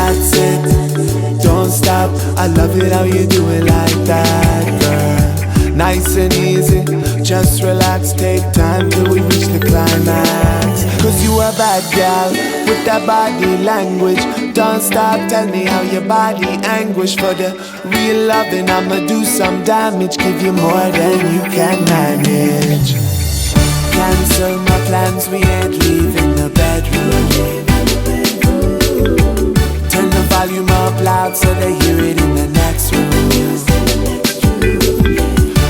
That's it, don't stop. I love it how you do it like that, girl. Nice and easy, just relax, take time till we reach the climax. Cause you a bad gal, with that body language. Don't stop, tell me how your body anguish. For the real loving, I'ma do some damage. Give you more than you can manage. Cancel my plans, we ain't leaving the bedroom. Turn the volume up loud so they hear it in the next room.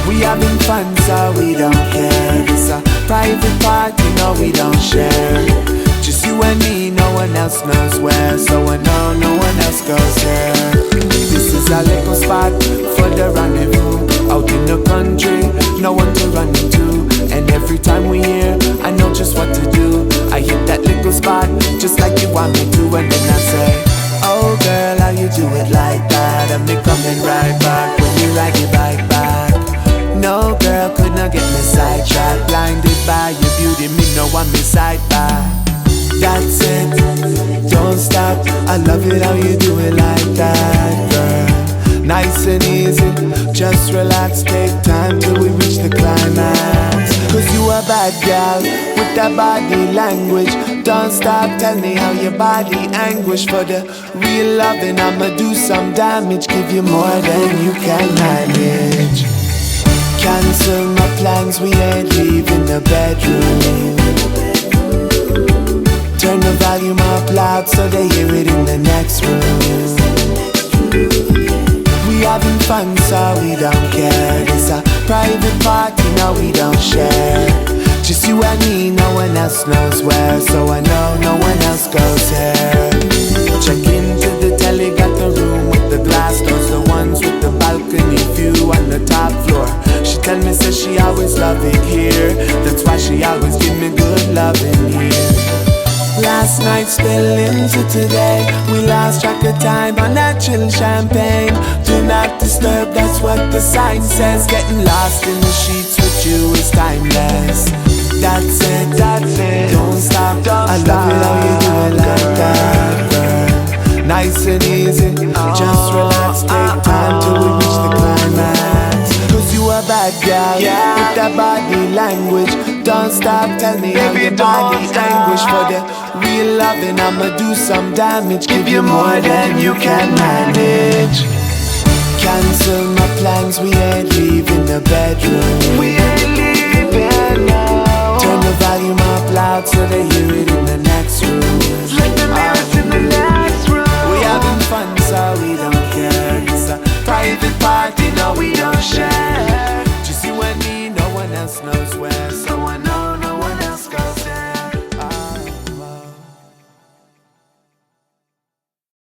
We having fun so we don't care. It's a private party, no we don't share. Just you and me, no one else knows where. So I know no one else goes there. This is a little spot for the rendezvous. Out in the country, no one to run into. And every time we here, I know just what to do. I hit that little spot, just like you want me to. And then I say, oh girl, how you do it like that? And me coming right back when you ride your bike back. No girl could not get me sidetracked. Blinded by your beauty, me no want me side back. That's it, don't stop. I love it how you do it like that, girl. Nice and easy, just relax, take time till we reach the climax. Cause you a bad gal, with that body language. Don't stop, tell me how your body anguish. For the real loving, I'ma do some damage. Give you more than you can manage. Cancel my plans, we ain't leaving the bedroom. Turn the volume up loud so they hear it in the next room. We having fun so we don't care. It's a private party, no we don't share. Just you and me, no one else knows where. So I know no one else goes here. Check into the telly, got the room with the glass doors. The ones with the balcony view on the top floor. She tell me, says she always love it here. That's why she always give me good loving here. Last night spill into today. We lost track of time on that chill champagne. Do not disturb, that's what the sign says. Getting lost in the sheets with you is timeless. That's it, don't stop. I love it how you do it like that, girl. Nice and easy, just relax, take time till we reach the climax. Cause you a bad gal, with that body language. Don't stop, tell me how your body anguish. For the real loving, I'ma do some damage. Give you more than you can manage. Cancel my plans, we ain't leaving the bedroom. We ain't leaving now. Turn the volume up loud so they hear it in the